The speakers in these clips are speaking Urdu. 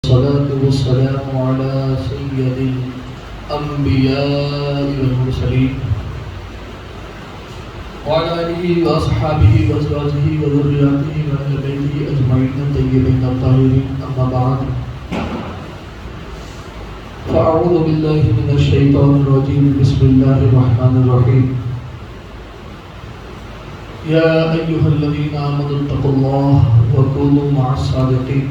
الصلاة والسلام على سيد الأنبياء والمرسلين وعلى آله وأصحابه وأزواجه وذرياته وأهل بيته أجمعين الطيبين الطاهرين أما بعد فأعوذ بالله من الشيطان الرجيم بسم الله الرحمن الرحيم يا أيها الذين آمنوا اتقوا الله وكونوا مع الصادقين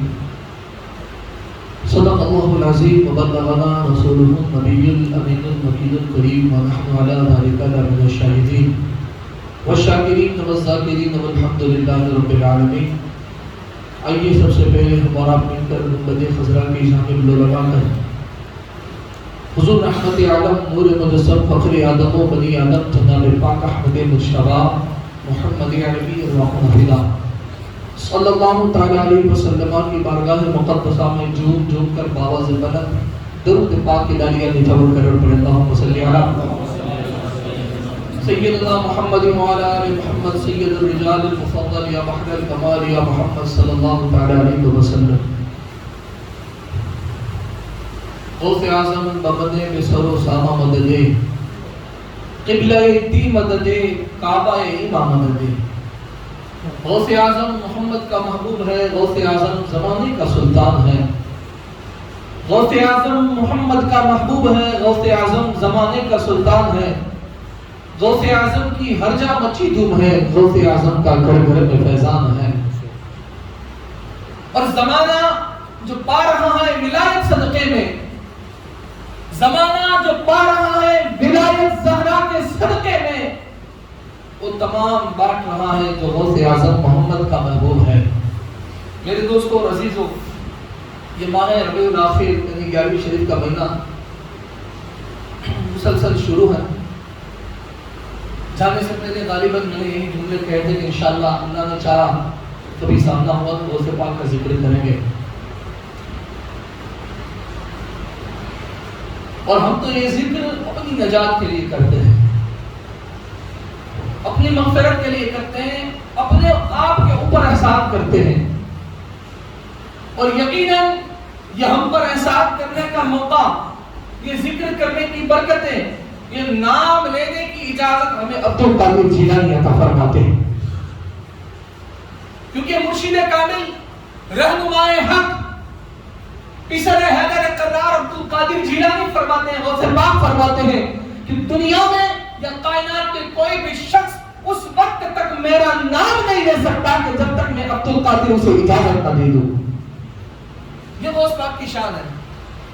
صدق الله العظيم وبلغنا رسوله النبي الأمين المكين الكريم ونحن على ذلك لمن الشاهدين والشاکرین والذاکرین والحمد للہ رب العالمین۔ آئیے سب سے پہلے ہمارا مل کر گنبد خضرا کی جانب لو لگا کر حضور رحمت عالم نور مجسم فخر آدم و بنی آدم جناب پاک احمد مجتبی محمد عربی الرحمہ صلی اللہ تعالی علیہ وسلم کی بارگاہ مقدسہ میں جھوم جھوم کر باواز بلند درود پاک کی دالیاں نچھاور کر پڑھ اللہم صلی علی سیدنا محمد وعلی آل محمد سید الرجال المفضل یا بحر الکمال یا محمد صلی اللہ تعالی علیہ وسلم۔ غوث اعظم بمدے بسر و سامہ مددے قبلہ دی مددے کعبہ امام مددے۔ غوث اعظم محمد کا محبوب ہے، غوث اعظم زمانے کا سلطان ہے، غوث اعظم محمد کا محبوب ہے، غوث اعظم زمانے کا سلطان ہے، غوث اعظم کی ہر جا مچی دھوم ہے، غوث اعظم کا گھر گھر میں فیضان ہے۔ اور زمانہ جو پا رہا ہے ولایت صدقے میں، زمانہ جو پا رہا ہے ولایت زہرا کے صدقے میں، وہ تمام بانٹ رہا ہے جو غوث اعظم محمد کا محبوب ہے۔ میرے دوستو اور عزیزو، یہ ماہ ربیع الاخر یعنی 11ویں شریف کا مہینہ مسلسل شروع ہے۔ جانے سے پہلے غالباً میں نے یہی جملے کہے تھے کہ انشاءاللہ اللہ نے چاہا کبھی سامنا ہوا تو غوث پاک کا ذکر کریں گے، اور ہم تو یہ ذکر اپنی نجات کے لیے کرتے ہیں، اپنی مغفرت کے لیے کرتے ہیں، اپنے آپ کے اوپر احسان کرتے ہیں، اور یقیناً یہ ہم پر احسان کرنے کا موقع، یہ ذکر کرنے کی برکتیں، یہ نام لینے کی اجازت ہمیں عبدالقادر جیلانی عطا فرماتے ہیں، کیونکہ مرشد کامل رہنمائے حق پیسر حیدر قرار عبدالقادر جیلانی فرماتے ہیں، غوث پاک فرماتے ہیں کہ دنیا میں یا کائنات کے کوئی بھی شخص اس وقت تک میرا نام نہیں لے سکتا کہ جب تک میں عبدالقادر اسے اجازت نہ دے دوں۔ یہ غوث پاک کی شان ہے،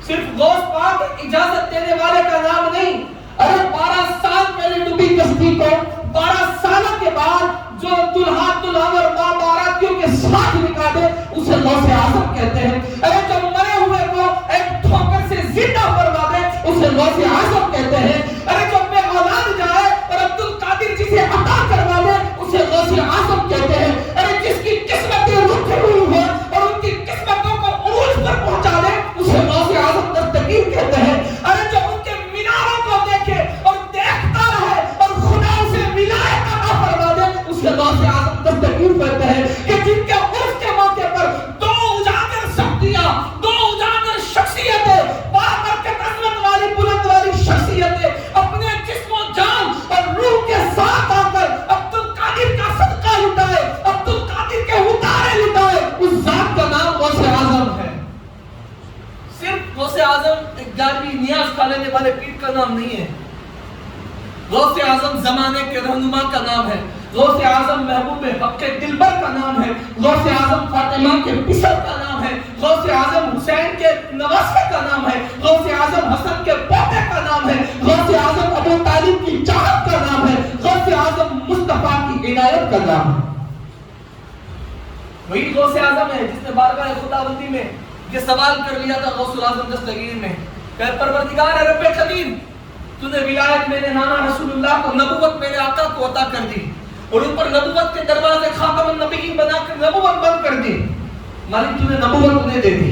صرف غوث پاک اجازت دینے والے کا نام نہیں۔ ارے 12 سال پہلے ڈوبی کشتی کو 12 سال کے بعد جو دلہا دلہور ماں باراتیوں کے ساتھ نکال دے اسے غوث اعظم کہتے ہیں۔ ارے جو مرے ہوئے کو ایک ٹھوکر سے زندہ فرما دے اسے غوث اعظم کہتے ہیں۔ ارے جو بے اولاد جائے اور عبدالقادر جسے عطا کروا دے اسے غوث اعظم کہتے ہیں۔ ارے جس کی قسمتیں رکھی ہوئی ہیں اور ان کی قسمتوں کو عروج پر پہنچا دے اسے غوث اعظم دستگیر کہتے ہیں۔ ارے جو ان کے میناروں کو دیکھے اور دیکھتا رہے اور خدا اسے ولایت عطا فرما دے اسے غوث اعظم دستگیر کہتے ہیں۔ کہ جن کے عرف کے موقع پر دو اجاگر شخصیاں، دو اجاگر شخصیتیں، بابرکت عظمت والی بلند والی شخصیتیں اپنے جسم و جان اور روح کے ساتھ آ کر عبدالقادر کا صدقہ لٹائے، عبدالقادر کے اتارے لٹائے، اس ذات کا نام غوث اعظم ہے۔ صرف غوث اعظم ایک جانبی نیاز کھا لینے والے پیر کا نام نہیں ہے، غوث اعظم زمانے کے رہنما کا نام ہے، غوث اعظم محبوب حق کے دلبر کا نام ہے، غوث اعظم فاطمہ کے پسر کا نام ہے، غوث اعظم حسین کے نواسے کا نام ہے، غوث اعظم حسن کے پوتے کا نام ہے، غوث اعظم ابو طالب کی چاہت کا نام ہے، غوث اعظم مصطفیٰ کی عنایت کا نام ہے۔ وہی غوث اعظم ہے جس نے بارگاہ خداوندی میں یہ سوال کر لیا تھا غوث الاعظم دستگیر میں کہ پروردگار رب قدیم تو نے ولایت میرے نانا رسول اللہ کو، نبوت میرے آقا کو عطا کر دی اور ان پر نبوت کے دروازے خاتم النبیین بنا کر نبوت بند کر دی۔ مالک تو نے نبوت انہیں دے دی،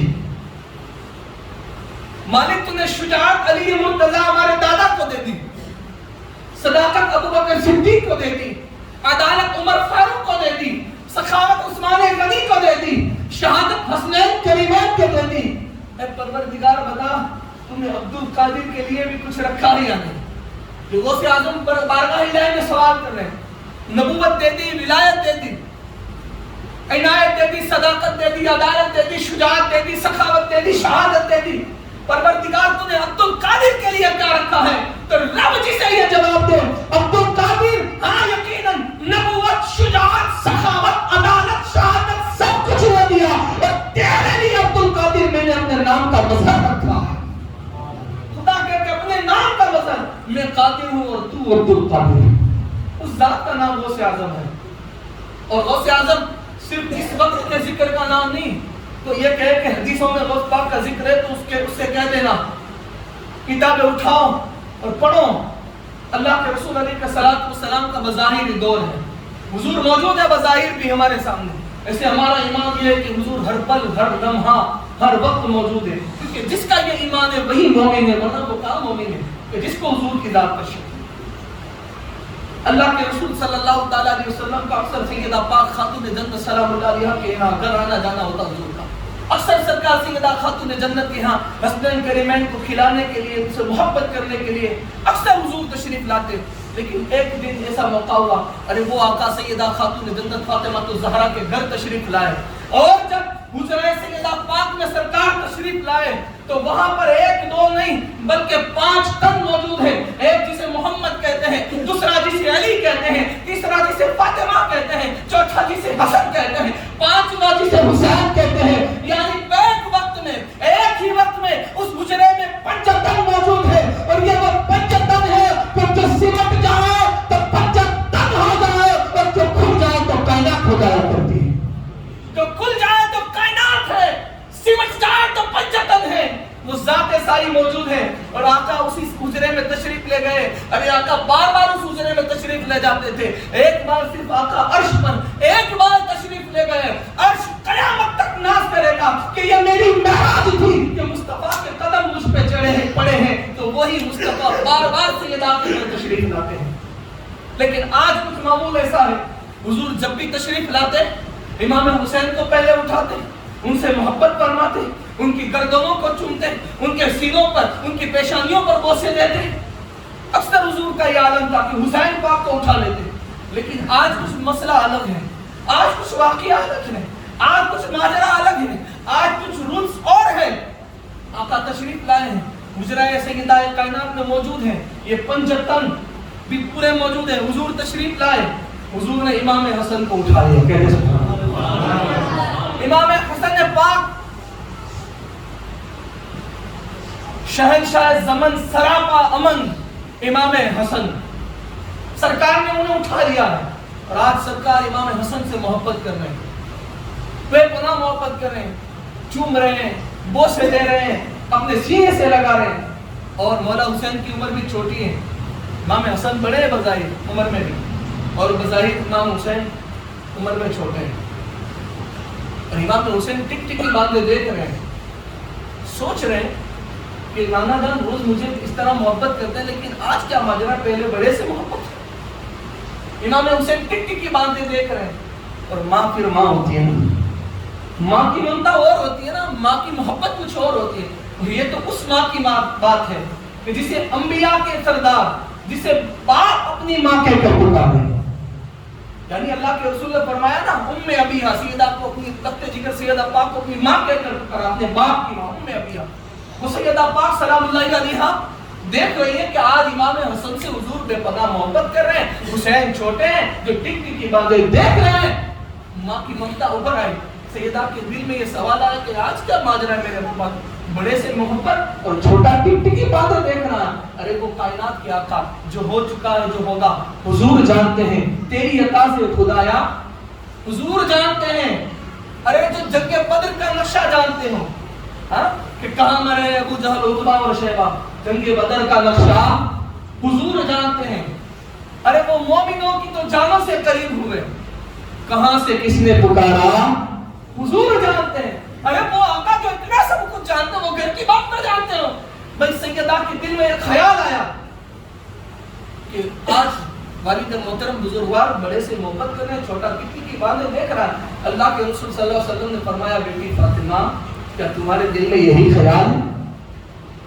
مالک تو نے شجاعت علی مرتضیٰ ہمارے دادا کو دے دی، صداقت ابوبکر صدیق کو دے دی، عدالت عمر فاروق کو دے دی، سخاوت عثمان غنی کو دے دی، شہادت حسنین کریمین کو دے دی، اے پروردگار بتا تم نے عبد القادر کے لیے بھی کچھ رکھا ہے یا نہیں؟ جو غوث اعظم پر بارگاہ الہی میں سوال کر رہے ہیں، نبوت دے دی، ولایت دے دی، عنایت دے دی، صداقت دے دی، عدالت دے دی، شجاعت دے دی، سخاوت دے دی، شہادت دے دی، پروردگار تو نے عبد القادر کے لیے کیا رکھا ہے؟ تو رب جسے یہ جواب دے عبد القادر ہاں یقیناً نبوت، شجاعت، سخاوت، عدالت، شہادت سب کچھ دے دیا، اور تیرے لیے عبد القادر میں نے اپنے نام کا مظہر رکھا ہے۔ خدا کہتے اپنے نام کا مظہر، میں قادر ہوں اور تو عبد القادر ہے۔ اس ذات کا نام غوث اعظم ہے، اور غوث اعظم صرف اس وقت کے ذکر کا نام نہیں۔ تو یہ کہے کہ حدیثوں میں غوث پاک کا ذکر ہے تو اس سے کہہ دینا کتابیں اٹھاؤ اور پڑھو۔ اللہ کے رسول علیہ السلام کا بظاہر دور ہے، حضور موجود ہے بظاہر بھی ہمارے سامنے۔ ایسے ہمارا ایمان یہ ہے کہ حضور ہر پل، ہر لمحہ، ہر وقت موجود ہے، کیونکہ جس کا یہ ایمان ہے وہی مومن ہے، ورنہ وہ کہاں مومن ہے کہ جس کو حضور کی ذات پر شک۔ اللہ کے رسول صلی اللہ تعالیٰ علیہ وسلم کا اکثر سیدہ پاک خاتون جنت سلام اللہ علیہ کے یہاں گھر آنا جانا ہوتا حضور کا۔ اکثر سرکار سیدہ خاتون جنت کے یہاں حسنین کریمین کو کھلانے کے لیے، ان سے محبت کرنے کے لیے اکثر حضور تشریف لاتے۔ لیکن ایک دن ایسا موقع ہوا، ارے وہ آقا سیدہ خاتون جنت فاطمہ الزہرا کے گھر تشریف لائے، اور جب حجرہ سیدہ پاک میں سرکار تشریف لائے تو وہاں پر ایک دو نہیں بلکہ 5 تن موجود ہیں۔ ایک جسے محمد کہتے ہیں، دوسرا جسے علی کہتے ہیں، تیسرا جسے فاطمہ کہتے ہیں، چوتھا جسے حسن کہتے ہیں، 5واں جسے حسین کہتے ہیں۔ یعنی ایک وقت میں، ایک ہی وقت میں اس حجرے میں 5 تن موجود ہیں، اور یہ وہ 5 تن ہے کہ جو سمٹ جائے تو 5 تن ہو جائے، اور جو کھل جائے تو کائنات ہو جایا کرتی ہے۔ جو کھل جائے تو کائنات ہے، سمٹ جائے تو 5 تن ہے۔ وہ ذات ساری موجود ہے، اور آقا اسی حجرے میں تشریف لے گئے۔ ابھی آقا بار بار اس حجرے میں تشریف لے جاتے تھے، ایک بار صرف آقا عرش پر ایک بار تشریف لے گئے۔ عرش قیامت تک ناز کرے گا کہ یہ میری معراج تھی کہ مصطفیٰ کے قدم مجھ پہ چڑھے ہیں، پڑے ہیں، تو وہی مصطفیٰ بار بار سیدہ کے گھر تشریف لاتے ہیں۔ لیکن آج کچھ معمول ایسا ہے، حضور جب بھی تشریف لاتے امام حسین کو پہلے اٹھاتے، ان سے محبت فرماتے، ان کی گردنوں کو چومتے، ان کے سینوں پر، ان کی پیشانیوں پر بوسے دیتے۔ اکثر حضور کا یہ عالم تھا کہ حسین پاک کو اٹھا لیتے۔ لیکن آج کچھ مسئلہ الگ ہے، آج کچھ واقعہ الگ ہے، آج کچھ ماجرا الگ ہے، آج کچھ رولز اور ہے۔ آقا تشریف لائے ہیں، حجرہ سیدہ کائنات میں موجود ہیں، یہ 5 تن بھی پورے موجود ہیں۔ حضور تشریف لائے، حضور نے امام حسن کو اٹھا لیا، کہتے سبحان اللہ۔ امام حسن پاک شہنشاہ زمن سراپا امن امام حسن، سرکار نے انہیں اٹھا لیا ہے، اور آج سرکار امام حسن سے محبت کر رہے ہیں، بے پناہ محبت کر رہے ہیں، چوم رہے ہیں، بوسے دے رہے ہیں، اپنے سینے سے لگا رہے ہیں۔ اور مولا حسین کی عمر بھی چھوٹی ہے، امام حسن بڑے ہیں بظاہر عمر میں بھی، اور بظاہر امام حسین عمر میں چھوٹے ہیں، اور امام حسین ٹک ٹکی باندھے دیکھ رہے ہیں، سوچ رہے ہیں کہ نانا جان روز مجھے اس طرح محبت کرتے ہیں، لیکن آج کیا ماجرا، پہلے بڑے سے محبت ہے۔ امام حسین ٹک ٹکی باندھے دیکھ رہے ہیں، اور ماں پھر ماں ہوتی ہے نا، ماں کی ممتا اور ہوتی ہے نا، ماں کی محبت کچھ اور ہوتی ہے۔ یہ تو اس ماں کی بات ہے کہ جسے انبیاء کے سردار، جسے باپ اپنی ماں کہہ کر پکارے، یعنی اللہ کے رسول نے فرمایا نا ابیہا، سیدہ کو اپنی تخت جگر سیدہ پاک کو اپنی ماں کہہ کر پکارا، اپنے باپ کی ماں ابیہا۔ وہ سیدہ پاک سلام اللہ علیہا دیکھ رہی ہے کہ آج امام حسن سے حضور بے پناہ محبت کر رہے ہیں، حسین چھوٹے ہیں جو ٹک ٹکی باندھے دیکھ رہے ہیں، ماں کی ممتا ابھر آئی۔ سیدہ کے دل میں یہ سوال آیا کہ آج کیا ماجرا ہے، میرے پاس بڑے سے محبت اور چھوٹا ٹک ٹکی باندھے دیکھ رہا ہے۔ ارے وہ کائنات کے آقا جو ہو چکا ہے، جو ہوگا حضور جانتے ہیں، تیری عطا سے خدایا حضور جانتے ہیں۔ ارے جو جنگ بدر کا نقشہ جانتے ہو، ہاں کہ کہاں مرے ابو جہل عتبہ اور شیبہ، جنگ بدر کا نقشہ حضور جانتے ہیں۔ ارے وہ مومنوں کی تو جانوں سے قریب ہوئے، کہاں سے کس نے پکارا حضور جانتے ہیں۔ ارے وہ آقا جو اتنا سب کچھ جانتے ہیں، وہ گھر کی بات نہ جانتے ہو۔ بھائی سیدہ کے دل میں ایک خیال آیا کہ آج والد محترم بزرگوار بڑے سے محبت کر رہے ہیں، چھوٹا ٹکی کی باندھے دیکھ رہا ہے۔ اللہ کے رسول صلی اللہ علیہ وسلم نے فرمایا بیٹی فاطمہ کیا تمہارے دل میں یہی خیال ہے؟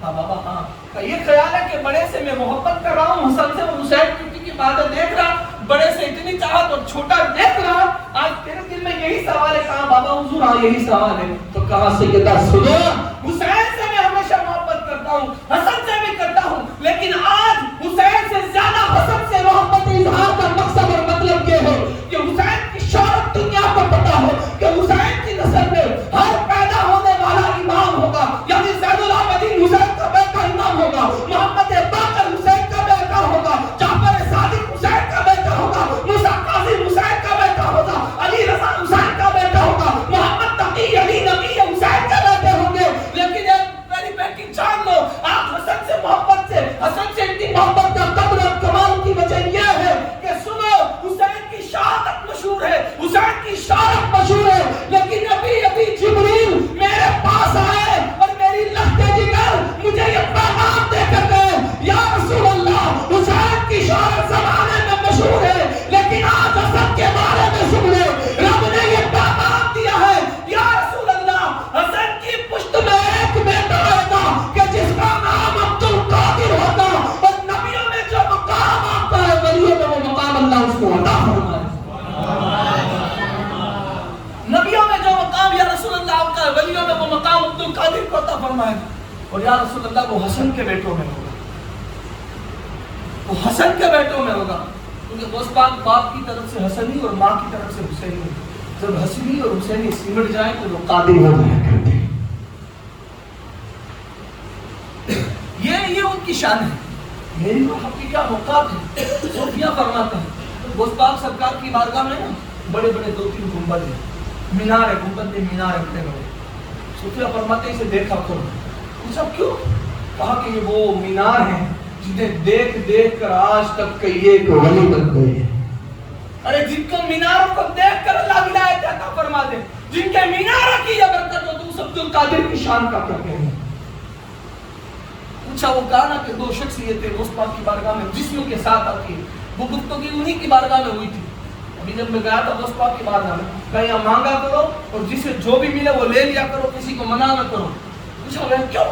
ہاں بابا ہاں، یہ خیال ہے کہ بڑے سے میں محبت کر رہا ہوں، حسن سے اور حسین کی باتیں دیکھ رہا، بڑے سے اتنی چاہت اور چھوٹا دیکھ رہا، آج تیرے دل میں یہی سوال ہے؟ کہاں بابا حضور ہاں یہی سوال ہے۔ تو کہاں سیدہ سنو، حسین سے میں ہمیشہ محبت کرتا ہوں، حسن سے بھی کرتا ہوں، لیکن آج حسین سے زیادہ حسن سے محبت اظہار کا مقصد اور مطلب یہ ہے کہ حسین کی شہرت دنیا کو پتا ہو کہ حسین کی نسل میں ہر پیدا ہونے والا امام ہوگا، یعنی زین العابدین حسین کا بیٹا امام ہوگا، محمد باقر حسین کا بیٹا ہوگا، جعفر صادق حسین کا بیٹا ہوگا، موسیٰ کاظم حسین کا بیٹا ہوگا، علی رضا حسین کا بیٹا ہوگا، محمد تقی علی نبی حسین کا بیٹے ہوں گے۔ لیکن ایک میری بیٹی جان لو، آپ حسن سے محبت سے، حسن سے اتنی محبت کا قدر اور کمال کی وجہ یہ ہے کہ سنو حسین کی شہادت مشہور ہے، حسین کی شہادت مشہور ہے، لیکن ابھی جبریل میرے پاس آئے اور میری لخت جگر مجھے یہ پیغام دے کر گئے، یا رسول اللہ حسین کی شہادت زمانے میں مشہور ہے، لیکن آج حسن کے بارے میں سن لے، رب نے یہ پیغام دیا ہے، یا رسول اللہ حسن کی پشت میں ایک بیٹا آئے گا کہ جس کا نام عبد القادر ہوگا، اور نبیوں میں جو مقام آتا ہے ولیوں میں وہ مقام اللہ اس کو عطا فرمائے۔ نبیوں میں جو مقام یا رسول اللہ آپ کا ہے، ولیوں میں وہ مقام عبد القادر کو عطا فرمائے، اور یا رسول اللہ وہ حسن کے بیٹوں میں ہوگا، وہ حسن کے بیٹوں میں ہوگا، کیونکہ غوث پاک باپ کی طرف سے حسنی اور ماں کی طرف سے حسینی، جب حسنی اور حسینی سمٹ جائیں تو وہ قادر ہو جایا کرتے ہیں۔ یہ ان کی شان ہے، میری وہ حقیقہ موقعات ہے۔ صوفیہ فرماتے ہیں غوث پاک سرکار کی بارگاہ میں نا بڑے بڑے 2-3 گنبد ہیں، مینار ہے، گنبد میں مینار ہے بڑے بڑے۔ صوفیہ فرماتے ہیں اسے دیکھا کرو، پوچھا کیوں؟ کہا کہ یہ وہ مینار ہیں جنہیں دیکھ دیکھ کر آج تک کئیے کو ولی بن گئے ہیں۔ ارے جن کو میناروں کو دیکھ کر اللہ ولایت عطا فرما دے، جن کے میناروں کی یہ برکت ہو، تو عبد القادر کی شان کا کیا کہیں؟ پوچھا وہ کہا نا کہ 2 شخصیتیں غوث پاک کی بارگاہ میں جسم کے ساتھ آتی ہے، وہ گفتگو انہی کی بارگاہ میں ہوئی تھی۔ ابھی جب میں گیا تھا غوث پاک کی بارگاہ میں، کہا یہاں مانگا کرو اور جسے جو بھی ملے وہ لے لیا کرو، کسی کو منع نہ کرو۔ پوچھا گیا کیوں؟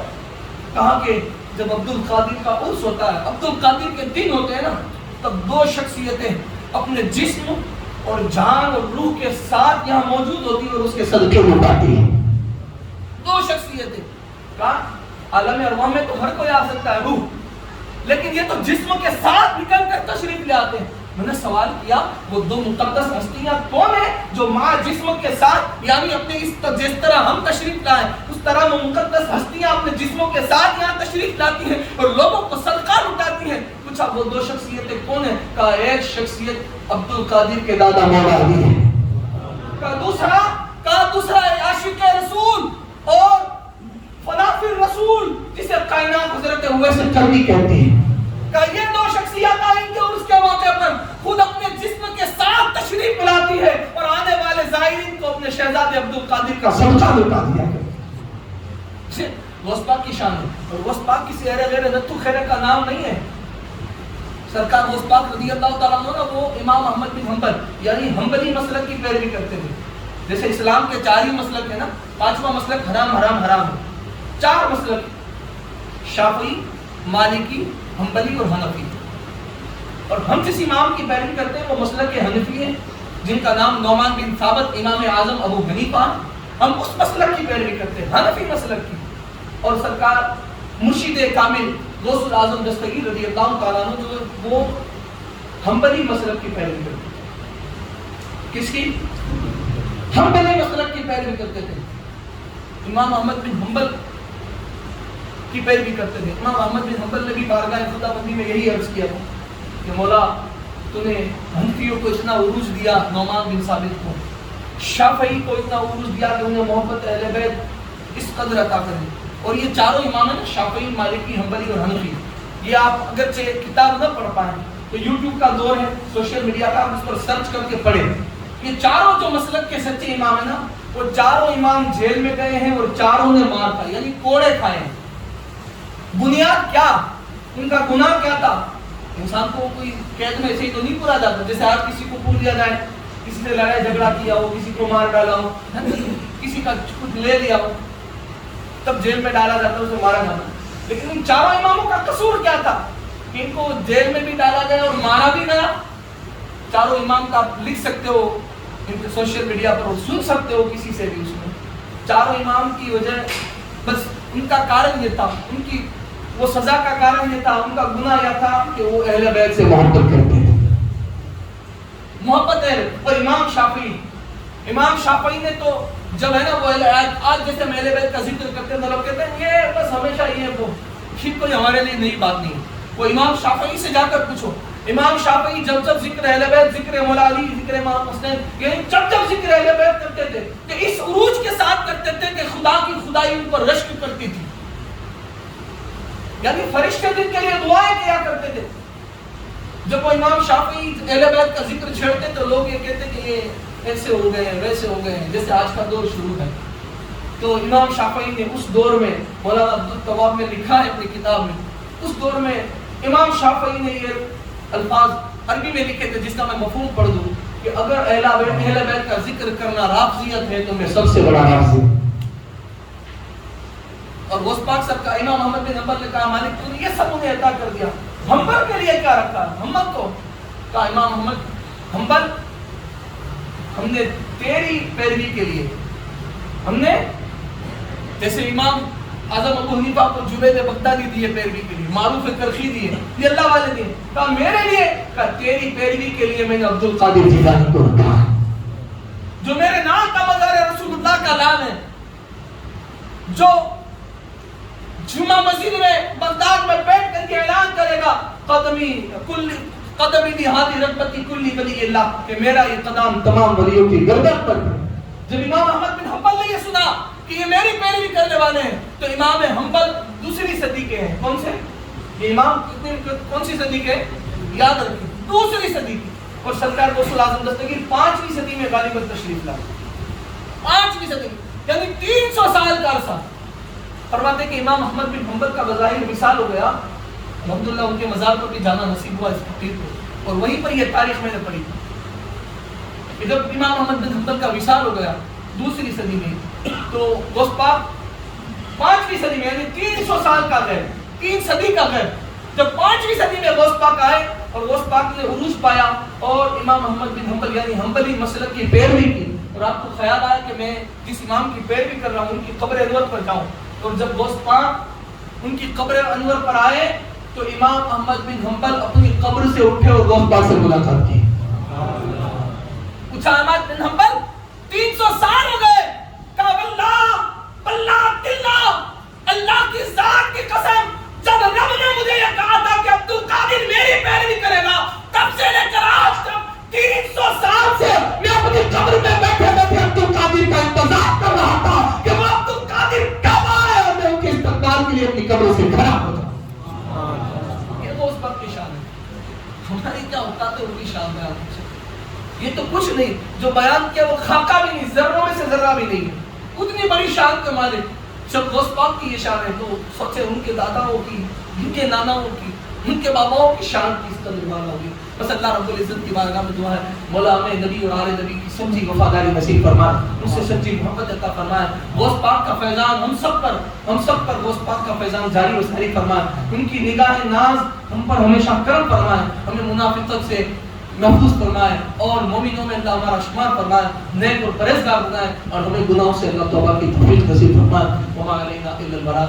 کہا کہ جب عبد القادر کا عرس ہوتا ہے، عبد القادر کے دن ہوتے ہیں نا، تب 2 شخصیتیں اپنے جسم اور جان اور روح کے ساتھ یہاں موجود ہوتی ہیں اور اس کے صدقے میں پاتی ہیں۔ 2 شخصیتیں، کہا عالم ارواح میں تو ہر کوئی آ سکتا ہے روح، لیکن یہ تو جسم کے ساتھ نکل کر تشریف لے آتے ہیں۔ میں نے سوال کیا وہ 2 مقدس ہستیاں کون ہیں جو ماں جسم کے ساتھ، یعنی اپنے جس طرح ہم تشریف لائیں اس طرح وہ مقدس ہستیاں اپنے جسموں کے ساتھ یہاں تشریف لاتی ہیں اور لوگوں کو صدقہ لٹاتی ہیں۔ پوچھا وہ 2 شخصیتیں کون ہیں؟ کہا ایک شخصیت عبد القادر کے دادا مولا علی ہے، کہا دوسرا عاشق رسول اور فلافل رسول جسے کائنات حضرت اویس کرنی کہتی ہے۔ کہ یہ 2 شخصیات آئیں گے اور اس کے موقع پر خود اپنے جسم کے ساتھ تشریف لاتی ہے اور آنے والے زائرین کو اپنے شہزادے عبد القادر کا صدقہ لٹا دیا کرتے ہیں۔ غوث پاک کی شان ہے، اور غوث پاک کسی غیر نتو خیرے کا نام نہیں ہے۔ سرکار غوث پاک رضی اللہ تعالیٰ عنہ وہ امام احمد بن حنبل یعنی حنبلی مسلک کی پیروی کرتے تھے۔ جیسے اسلام کے 4 ہی مسلک ہیں نا، 5واں مسلک حرام حرام حرام ہے، 4 مسلک شافعی، مالکی، حنبلی اور حنفی، اور ہم جس امام کی پیروی کرتے ہیں وہ مسلک حنفی ہیں جن کا نام نعمان بن ثابت امام اعظم ابو حنیفہ، ہم اس مسلک کی پیروی کرتے ہیں، حنفی مسلک کی۔ اور سرکار مرشد کامل غوث الاعظم دستگیر رضی اللہ تعالیٰ عنہ جو وہ حنبلی مسلک کی پیروی کرتے ہیں۔ کس کی؟ حنبلی مسلک کی پیروی کرتے تھے۔ امام احمد بن حنبل کی پیروی کرتے تھے۔ امام احمد بن حنبل نے بھی بارگاہ خدا بندی میں یہی عرض کیا تھا کہ مولا تو نے حنفیوں کو اتنا عروج دیا، نعمان بن ثابت کو، شافعی کو اتنا عروج دیا کہ انہیں محبت اہل بیت اس قدر عطا کرے، اور یہ 4 امام ہیں، شافعی، مالکی، حنبلی اور حنفی۔ یہ آپ اگرچہ کتاب نہ پڑھ پائیں تو یوٹیوب کا دور ہے، سوشل میڈیا کا، آپ اس پر سرچ کر کے پڑھیں۔ یہ 4 جو مسلک کے سچے امام ہیں نا، وہ 4 امام جیل میں گئے ہیں اور 4 نے مار کھائی، یعنی کوڑے کھائے ہیں۔ بنیاد کیا؟ ان کا گناہ کیا تھا؟ انسان کو کوئی قید میں ایسے ہی تو نہیں پورا جاتا، جیسے آپ کسی کو پور دیا جائے، کسی سے لڑائی جھگڑا کیا ہو، کسی کو مار ڈالا ہو، کسی کا کچھ لے لیا ہو، تب جیل میں ڈالا جاتا, اسے مارا جاتا. لیکن ان چاروں اماموں کا قصور کیا تھا کہ ان کو جیل میں بھی ڈالا گیا اور مارا بھی گیا؟ چاروں امام کا آپ لکھ سکتے ہو ان کے سوشل میڈیا پر, اور سن سکتے ہو کسی سے بھی. اس میں چاروں امام کی وجہ بس ان کا کارن یہ تھا, ان کی وہ سزا کا کارن یہ تھا, ان کا گناہ یہ تھا کہ وہ اہل بیت سے محبت کرتے تھے. محبت ہے. اور امام شافعی نے تو جب ہے نا وہ آج جیسے ہم اہل بیت کا ذکر کرتے ہیں لوگ کہتے ہیں یہ بس ہمیشہ یہ وہ ٹھیک, کوئی ہمارے لیے نئی بات نہیں. وہ امام شافعی سے جا کر پوچھو. امام شافعی جب ذکر اہل بیت, ذکر مولا علی, ذکر امام حسین, یعنی جب ذکر اہل بیت کرتے تھے کہ اس عروج کے ساتھ کرتے تھے کہ خدا کی خدائی ان پر رشک کرتی تھی. یعنی فرشتے دن کے لیے دعائیں کیا کرتے تھے. جب وہ امام شافعی اہل بیت کا ذکر چھیڑتے تو لوگ یہ کہتے کہ یہ ایسے ہو گئے ہیں, ویسے ہو گئے ہیں, جیسے آج کا دور شروع ہے. تو امام شافعی نے اس دور میں, مولانا عبدالتواب میں لکھا ہے اپنی کتاب میں, اس دور میں امام شافعی نے یہ الفاظ عربی میں لکھے تھے جس کا میں مفہوم پڑھ دوں کہ اگر اہل بیت کا ذکر کرنا رافضیت ہے تو میں سب سے بڑا رافضی. اور غوث پاک صاحب کا امام احمد بن حنبل نے کہا مالک تو نے یہ سب انہیں عطا کر دیا, حنبل کے لیے کیا رکھا؟ حنبل کو کہا امام احمد حنبل ہم نے تیری پیروی کے لیے, ہم نے جیسے امام اعظم ابو حنیفہ کو جنید بغدادی دیے پیروی کے لیے, معروف کرخی دیے, یہ اللہ والے دیے. کہا میرے لیے, کہا تیری پیروی کے لیے میں نے عبد القادر جیلانی کو رکھا ہے جو میرے نام کا مظہر رسول اللہ کا نام ہے, جو جمعہ مسجد میں بغداد میں بیٹھ کر کے اعلان کرے گا قدمی دی ہاتھی رغبتی کلی ولی اللہ, کہ میرا یہ قدم تمام ولیوں کی گردن پر. جب امام احمد بن حنبل نے یہ سنا کہ یہ میری پیروی کرنے والے ہیں تو امام حنبل دوسری صدی کے ہیں. کون سے یہ امام کون سی صدی کے؟ یاد رکھیں, دوسری صدی کی. اور سرکار غوث الاعظم دستگیر 5ویں صدی میں غالباً تشریف لائے. 5ویں صدی یعنی 300 سال کا عرصہ. فرماتے کہ امام احمد بن حنبل کا بظاہر وصال ہو گیا. الحمدللہ ان کے مزار پر بھی جانا نصیب ہوا اس فقیر کو, اور وہیں پر یہ تاریخ میں نے پڑھی کہ جب امام احمد بن حنبل کا وصال ہو گیا دوسری صدی میں, تو غوث پاک 5ویں صدی میں یعنی 300 سال کا غیب, 3 صدی کا غیب, جب 5ویں صدی میں غوث پاک آئے اور غوث پاک نے عروج پایا اور امام احمد بن حنبل یعنی حنبلی مسلک کی پیروی کی, اور آپ کو خیال آیا کہ میں جس امام کی پیروی کر رہا ہوں ان کی قبر انور پر جاؤں. اور جب غوث پاک ان کی قبر انور پر آئے تو امام احمد بن حنبل اپنی قبر سے اٹھے اور غوث پاک سے ملاقات کی. پوچھا احمد بن حنبل 300 سال ہو گئے, کہا اللہ کی ذات کی قسم, جب رب نے مجھے یہ کہا تھا کہ عبد القادر میری پیروی کرے گا, تب سے لے کر آج تک 300 سال سے میں اپنی قبر میں بیٹھے بیٹھے عبد القادر کا انتظار کر رہا تھا کہ وہ عبد القادر کب آئے اور میں ان کے استقبال کے لیے اپنی قبر سے کھڑا ہو جاؤں. یہ تو اس وقت کی شان ہے. ہماری کیا اوقات ہے ان کی شان بیان. یہ تو کچھ نہیں جو بیان کیا وہ خاکہ بھی نہیں, ذروں میں سے ذرہ بھی نہیں ہے. اتنی بڑی شان کے مالک جب غوث پاک کی یہ شان ہے تو سب سے ان کے داداؤں کی, ان کے ناناؤں کی, ان کے باباؤں کی شان کی اس قدر مانا ہوگی. بس اللہ رب العزت کی بارگاہ میں دعا ہے مولا ہمیں نبی اور آل نبی کی سمجھی وفاداری نصیب فرمائے, ان سے سچی محبت عطا فرمائے. غوث پاک کا فیضان ہم سب پر غوث پاک کا فیضان جاری و ساری فرمائے. ان کی نگاہ ناز ہم پر ہمیشہ کرم فرمائے, ہمیں منافقت سے محفوظ فرمائے اور مومنوں میں اللہ ہمارا شمار فرمائے, نیک اور پرہیزگار بنائے, اور ہمیں گناہوں سے اللہ توبہ کی توفیق نصیب فرمائے. وما علینا الا البلاغ.